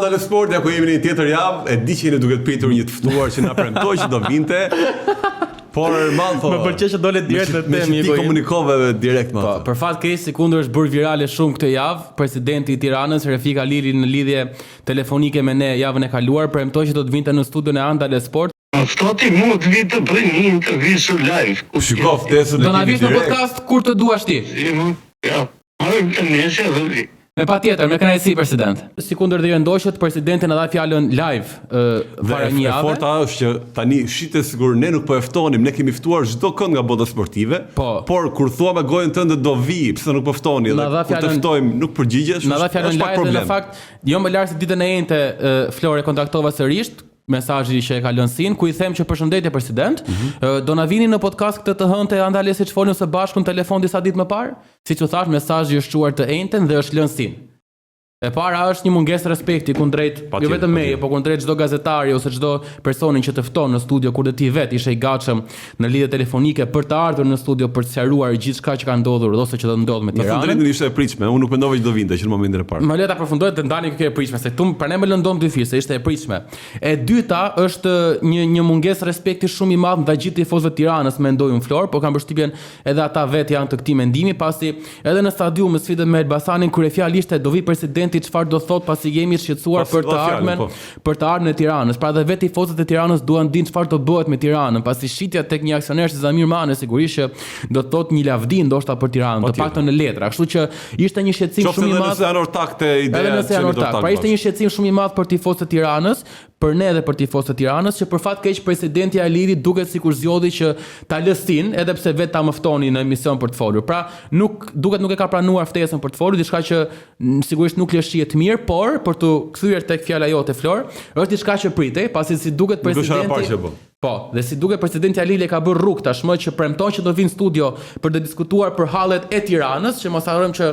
Anda në sport, ja ku jemi në një tjetër javë, e di që jeni duke të pritur një të ftuar që na premtoi që do vinte. Por më pëlqej që dole direkt në temë. Ti komunikove direkt me atë. Për fat keq Sikundër është bërë virale shumë këtë javë. Presidenti i Tiranës, Refik Halili, në lidhje telefonike me ne javën e kaluar, premtoi që do të vinte në studion e Andale Sport. Ftoti mua të vitë për një intervistë live. U shikoj ftesën do na vish në podcast kur të duash ti. Ja. Nëse do vi. Me patjetër, me kënaqësi president. Sikundër dhe ju ndoqët, presidenti na dha fjalën live para një javë. Forta është që tani shitet sigur ne nuk po e ftonim, ne kemi ftuar çdo kënd nga bota sportive, por kur thua me gojën tënde do vi, pse nuk po ftoni dhe kur të ftojmë nuk përgjigjesh. Na dha fjalën live dhe në fakt jo më lart se ditën e njëjtë Flore kontaktova sërish. Mesazhi që e ka lënë Sin, ku i them që përshëndetje president, do na vini në podcast këtë të hënte Andale siç folën së bashku në telefon disa ditë më parë, siç u thash mesazhi është shuar të njëjtën dhe është lënë Sin. E para është një mungesë respekti kundrejt jo vetëm meje, por kundrejt çdo gazetari ose çdo personin që të fton në studio kur ti vet ishe i gatshëm në lidhje telefonike për të ardhur në studio për të sqaruar gjithçka që ka ndodhur ose që do ndodh me Tiranën. Në drejtën ishte e pritshme, unë nuk mendova që do vinte që në momentin e parë. Më le ta përfundoj të ndani kjo e pritshme, se këtu për ne më lëndon dy fir, se ishte e pritshme. E dyta është një mungesë respekti shumë i madh ndaj gjithë tifozëve të Tiranës, mendoj unë Flor, por kam përshtypjen edhe ata vetë janë të këtij mendimi, pasi edhe në stadium me sfidën me Elbasanin kur e fjalisht do vi presidenti çfarë do thot pasi jemi shqetësuar për të ardhmen e Tiranës. Pra dhe vetë tifozët e Tiranës duan dinë çfarë do bëhet me Tiranën, pasi shitja tek një aksioner si Zamir Mane sigurisht që do të thotë një lavdi ndoshta për Tiranën, të paktën në letra. Kështu që ishte një shqetësim shumë i madh. Nëse janë ortak te ideja e ortak. Pra ishte një shqetësim shumë i madh për tifozët e Tiranës, për ne dhe për tifozët e Tiranës, që për fat keq presidenti Halili duket sikur zgjodhi që ta lësin, edhe pse vetë ta mëftoni në emision për të folur. Pra nuk e ka pranuar ftesën për të folur, diçka që sigurisht nuk lëshihet mirë, por për të kthyer tek fjala jote Flor, është diçka që pritej, pasi si duket presidenti. Po, dhe si duket presidenti Halili ka bërë rrugë tashmë që premton që do vinë studio për të diskutuar për hallet e Tiranës, që mos harrojmë që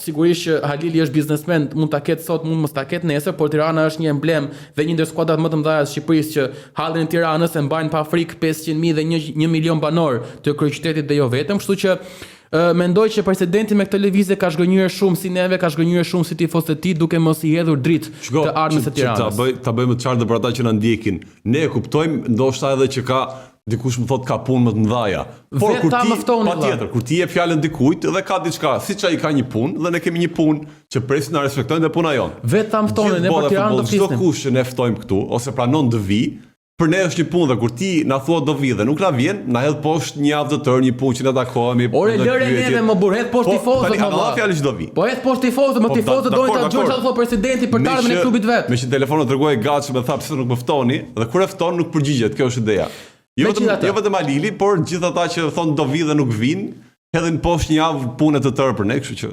sigurisht që Halili është biznesmen, mund ta ketë sot, mund mos ta ketë nesër, por Tirana është një emblem dhe një ndër skuadrat më të mëdha të Shqipërisë që hallin e Tiranës e mbajnë pa frikë 500.000 dhe 1 milion banor të kryeqytetit dhe jo vetëm, kështu që mendoj që presidenti me këtë lëvizje ka zhgënjyer shumë si neve, ka zhgënjyer shumë si tifozët e tij, duke mos i hedhur dritë të ardhmës së Tiranës. Ta bëjmë të qartë për ata që na ndjekin. Ne e kuptojmë, ndoshta edhe që ka dikush më thot ka punë më të mëdha. Por kur ti patjetër, kur ti jep fjalën dikujt dhe ka diçka, siç ai ka një punë dhe ne kemi një punë që presin na respektojnë dhe puna jon. Vetë ta ftonin ne për Tiranën do flisnim. Çdo kush që ne ftojmë këtu ose pranon të vi, për ne është një punë dhe kur ti na thua do vi dhe nuk na vjen, na hedh poshtë një javë të tërë, një punë që ne takohemi. Ore lëre neve më burr, hedh poshtë tifozët më. Po, fjalë që do vi. Po hedh poshtë tifozët, më tifozët doin ta dëgjojnë çfarë thot presidenti për të ardhmen e klubit vet. Me që telefonat dërgoi gatshëm e tha pse nuk më ftoni dhe kur e fton nuk përgjigjet, kjo është ideja. Jo vetëm Halili, por gjithë ata që thonë do vi dhe nuk vinë, hedhin poshtë një javë punë të tërë për ne, kështu që